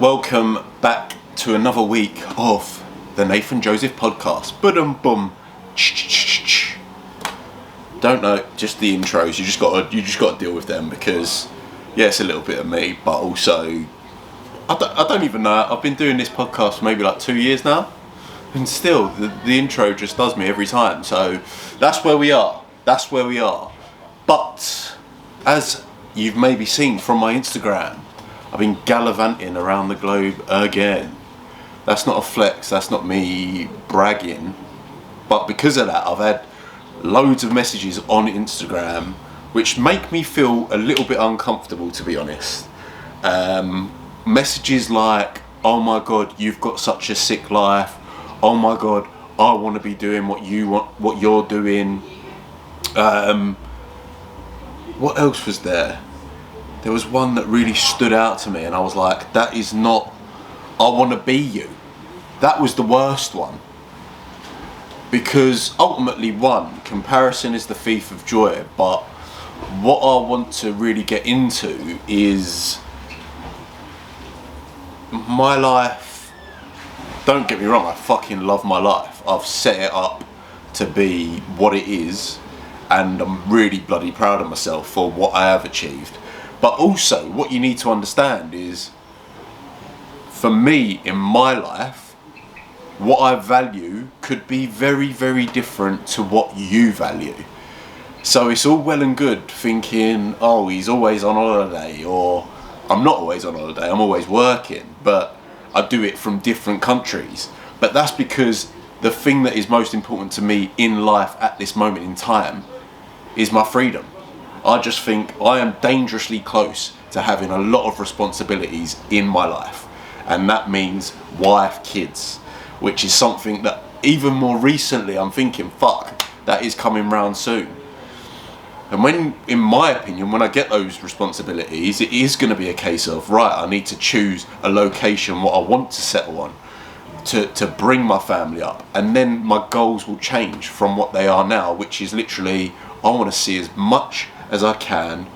Welcome back to another week of the Nathan Joseph podcast. Boom. Don't know, just the intros. You just got to deal with them because it's a little bit of me, but also I don't even know. I've been doing this podcast for maybe like 2 years now, and still the intro just does me every time. So that's where we are. But as you've maybe seen from my Instagram, I've been gallivanting around the globe again. That's not a flex, that's not me bragging. But because of that, I've had loads of messages on Instagram which make me feel a little bit uncomfortable, to be honest. Messages like, oh my God, you've got such a sick life. Oh my God, I want to be doing what you're doing. What else was there? There was one that really stood out to me and I was like, that is not, I want to be you. That was the worst one. Because ultimately, comparison is the thief of joy, but what I want to really get into is my life. Don't get me wrong, I fucking love my life. I've set it up to be what it is, and I'm really bloody proud of myself for what I have achieved. But also, what you need to understand is, for me, in my life, what I value could be very, very different to what you value. So it's all well and good thinking, oh, he's always on holiday, or I'm not always on holiday, I'm always working, but I do it from different countries. But that's because the thing that is most important to me in life at this moment in time is my freedom. I just think I am dangerously close to having a lot of responsibilities in my life. And that means wife, kids, which is something that even more recently I'm thinking, fuck, that is coming round soon. And when, in my opinion, when I get those responsibilities, it is going to be a case of, right, I need to choose a location, what I want to settle on, to bring my family up. And then my goals will change from what they are now, which is literally, I want to see as much as I can,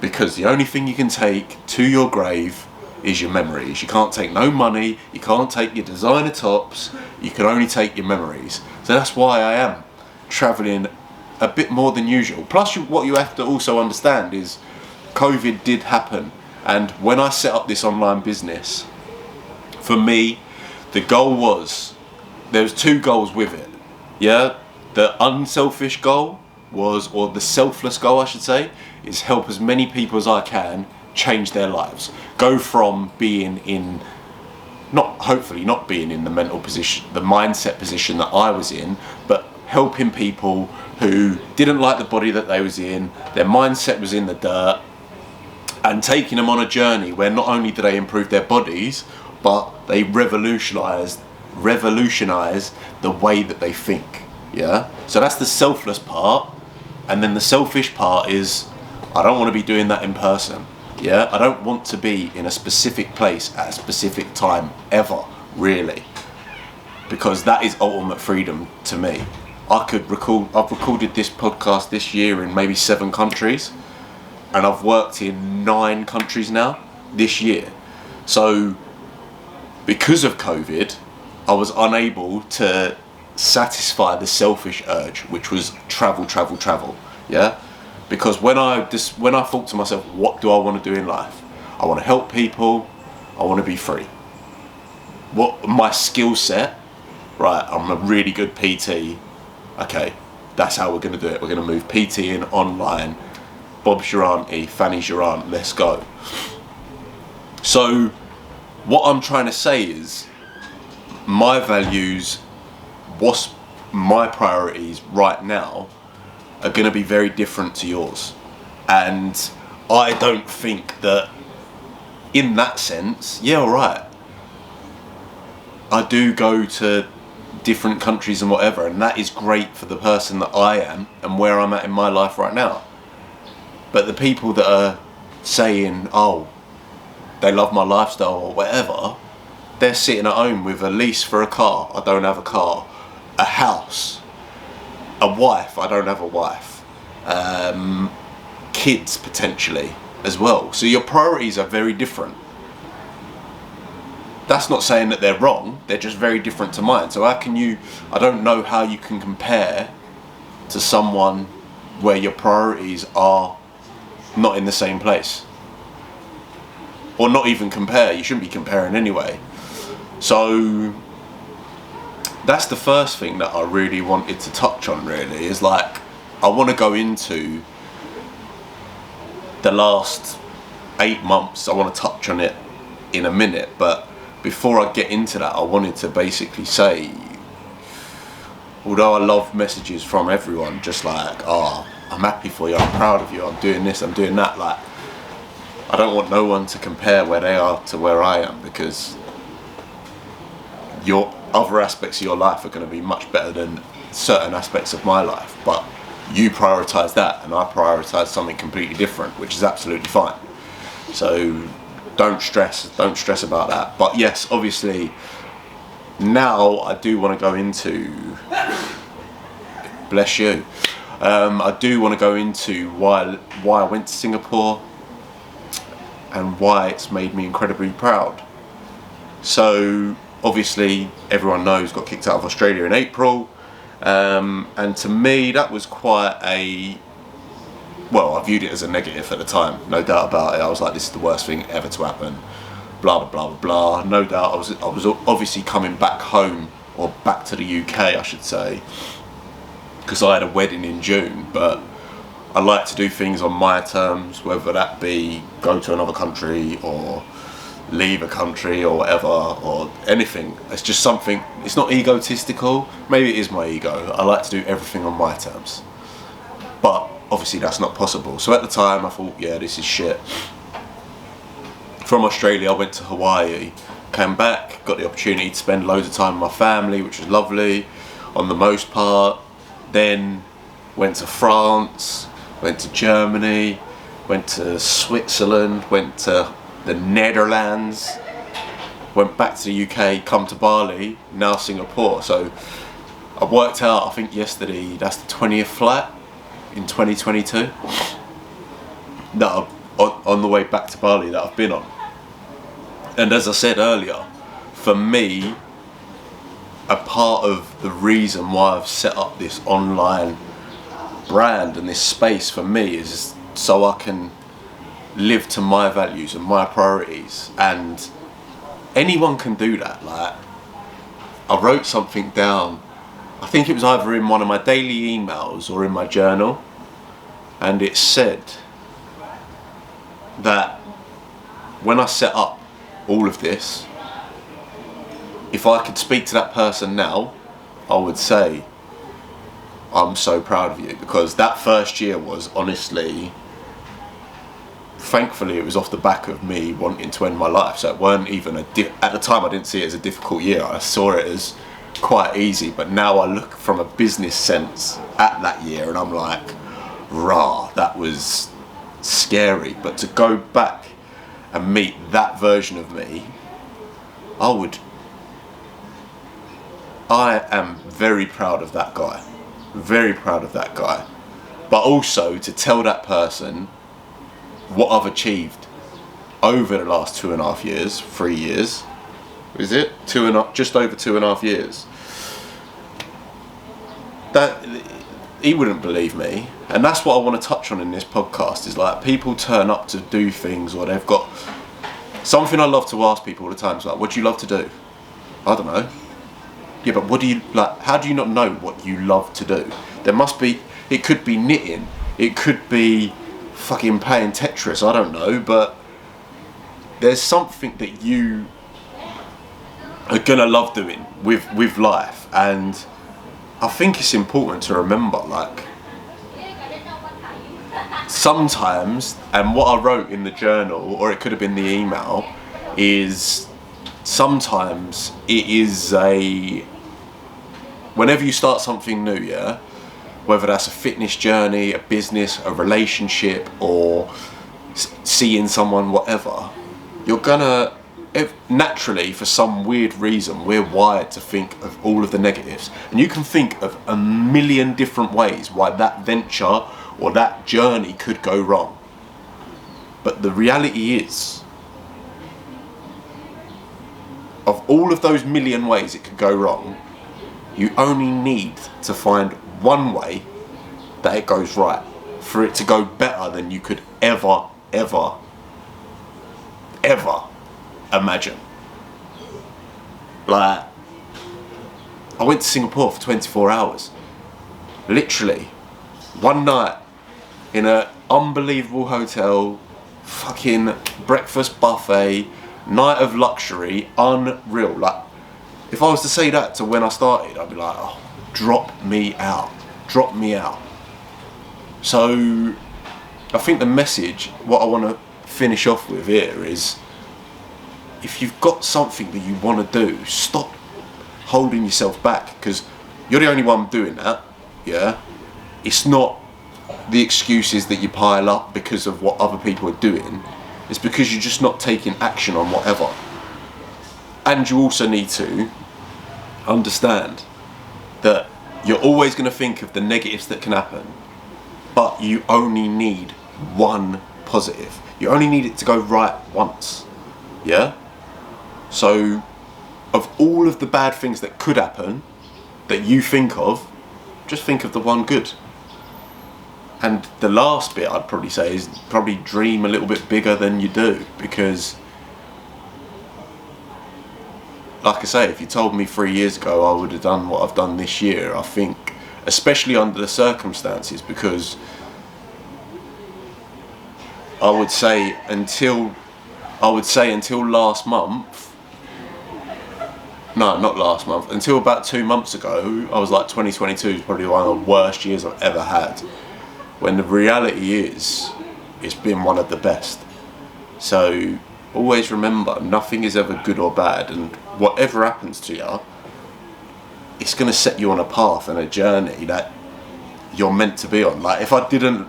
because the only thing you can take to your grave is your memories. You can't take no money, you can't take your designer tops, you can only take your memories. So that's why I am travelling a bit more than usual. Plus, what you have to also understand is COVID did happen, and when I set up this online business, for me, the goal was, there was two goals with it. The unselfish goal was, or the selfless goal I should say, is help as many people as I can change their lives. Go from being in, hopefully not being in the mental position, the mindset position that I was in, but helping people who didn't like the body that they was in, their mindset was in the dirt, and taking them on a journey where not only do they improve their bodies, but they revolutionize the way that they think. So that's the selfless part. And then the selfish part is, I don't want to be doing that in person. I don't want to be in a specific place at a specific time ever, really, because that is ultimate freedom to me. I've recorded this podcast this year in maybe 7 countries, and I've worked in 9 countries now this year. So because of COVID, I was unable to satisfy the selfish urge, which was travel. Because when I thought to myself, what do I want to do in life? I want to help people, I want to be free. What my skill set, right, I'm a really good PT. Okay, that's how we're going to do it. We're going to move PT in online. Bob's your auntie, Fanny's your aunt, let's go. So what I'm trying to say is, my values, what's my priorities right now, are going to be very different to yours. And I don't think that, in that sense, alright, I do go to different countries and whatever, and that is great for the person that I am and where I'm at in my life right now. But the people that are saying, oh, they love my lifestyle or whatever, they're sitting at home with a lease for a car. I don't have a car. A house. A wife. I don't have a wife. Kids potentially as well. So your priorities are very different. that's not saying that they're wrong, they're just very different to mine. So how can you, I don't know how you can compare to someone where your priorities are not in the same place. Or not even compare, you shouldn't be comparing anyway. So that's the first thing that I really wanted to touch on, really, is like, I want to go into the last 8 months. I want to touch on it in a minute, but before I get into that, I wanted to basically say, although I love messages from everyone, just like, oh, I'm happy for you, I'm proud of you, I'm doing this, I'm doing that, like, I don't want no one to compare where they are to where I am, because your other aspects of your life are going to be much better than certain aspects of my life, but you prioritise that and I prioritise something completely different, which is absolutely fine. So don't stress about that. But yes, obviously now I do want to go into, bless you, I do want to go into why I went to Singapore and why it's made me incredibly proud. So obviously everyone knows, got kicked out of Australia in April, and to me that was quite a, well, I viewed it as a negative at the time, no doubt about it. I was like, this is the worst thing ever to happen, blah blah blah blah blah. No doubt I was obviously coming back home, or back to the UK I should say, because I had a wedding in June, but I like to do things on my terms, whether that be go to another country or leave a country or whatever, or anything. It's just something, it's not egotistical, maybe it is my ego. I like to do everything on my terms, but obviously that's not possible. So at the time I thought, yeah, this is shit. From Australia I went to Hawaii, came back, got the opportunity to spend loads of time with my family, which was lovely on the most part. Then went to France, went to Germany, went to Switzerland, went to the Netherlands, went back to the UK, come to Bali, now Singapore. So I worked out, I think yesterday, that's the 20th flight in 2022 that I've, on the way back to Bali, that I've been on. And as I said earlier, for me, a part of the reason why I've set up this online brand and this space for me is so I can live to my values and my priorities, and anyone can do that. Like, I wrote something down, I think it was either in one of my daily emails or in my journal, and it said that when I set up all of this, if I could speak to that person now, I would say, I'm so proud of you, because that first year was honestly, thankfully it was off the back of me wanting to end my life, so it weren't even at the time I didn't see it as a difficult year, I saw it as quite easy. But now I look from a business sense at that year and I'm like, rah, that was scary. But to go back and meet that version of me, I am very proud of that guy, very proud of that guy. But also to tell that person what I've achieved over the last 2.5 years, 3 years, is it? Just over 2.5 years. That he wouldn't believe me, and that's what I want to touch on in this podcast. Is like, people turn up to do things, or they've got something. I love to ask people all the time, is like, what do you love to do? I don't know. Yeah, but what do you like? How do you not know what you love to do? There must be. It could be knitting. It could be fucking playing Tetris. I don't know, but there's something that you are gonna love doing with life, and I think it's important to remember, like, sometimes, and what I wrote in the journal, or it could have been the email, is sometimes it is whenever you start something new, yeah, whether that's a fitness journey, a business, a relationship, or seeing someone, whatever, you're gonna, naturally, for some weird reason, we're wired to think of all of the negatives. And you can think of a million different ways why that venture or that journey could go wrong. But the reality is, of all of those million ways it could go wrong, you only need to find one way that it goes right for it to go better than you could ever imagine. Like, I went to Singapore for 24 hours. Literally, one night in an unbelievable hotel, fucking breakfast buffet, night of luxury, unreal. Like, if I was to say that to when I started, I'd be like, oh, drop me out. So, I think the message, what I want to finish off with here is, if you've got something that you want to do, stop holding yourself back, because you're the only one doing that, yeah? It's not the excuses that you pile up because of what other people are doing. It's because you're just not taking action on whatever. And you also need to understand that you're always going to think of the negatives that can happen, but you only need one positive. You only need it to go right once, yeah? So, of all of the bad things that could happen, that you think of, just think of the one good. And the last bit I'd probably say is probably dream a little bit bigger than you do, because, like I say, if you told me 3 years ago I would have done what I've done this year, I think, especially under the circumstances, because I would say until last month, no, not last month, until about 2 months ago, I was like, 2022 is probably one of the worst years I've ever had. When the reality is, it's been one of the best. So always remember, nothing is ever good or bad, and whatever happens to you, it's going to set you on a path and a journey that you're meant to be on. Like, if I didn't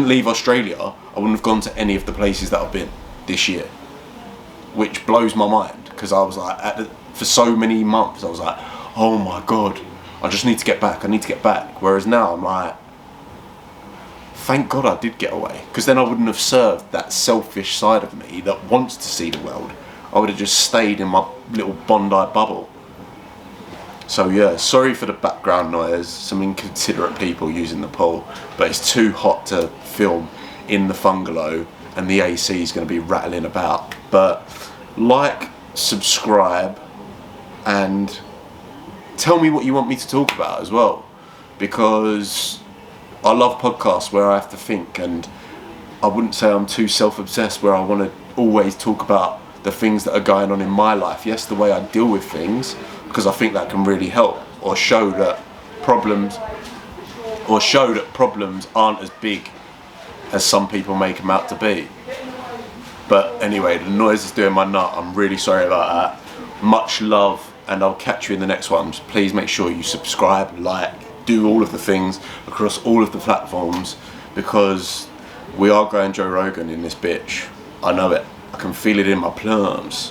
leave Australia, I wouldn't have gone to any of the places that I've been this year, which blows my mind, because I was like, for so many months I was like, oh my god, I just need to get back, whereas now I'm like, thank God I did get away, because then I wouldn't have served that selfish side of me that wants to see the world. I would have just stayed in my little Bondi bubble. So yeah, sorry for the background noise, some inconsiderate people using the pool, but it's too hot to film in the bungalow and the AC is going to be rattling about. But like, subscribe, and tell me what you want me to talk about as well, because I love podcasts where I have to think, and I wouldn't say I'm too self-obsessed where I want to always talk about the things that are going on in my life. Yes, the way I deal with things, because I think that can really help, or show that problems aren't as big as some people make them out to be. But anyway, the noise is doing my nut. I'm really sorry about that. Much love, and I'll catch you in the next one. Please make sure you subscribe, like, do all of the things across all of the platforms, because we are going Joe Rogan in this bitch. I know it. I can feel it in my plums.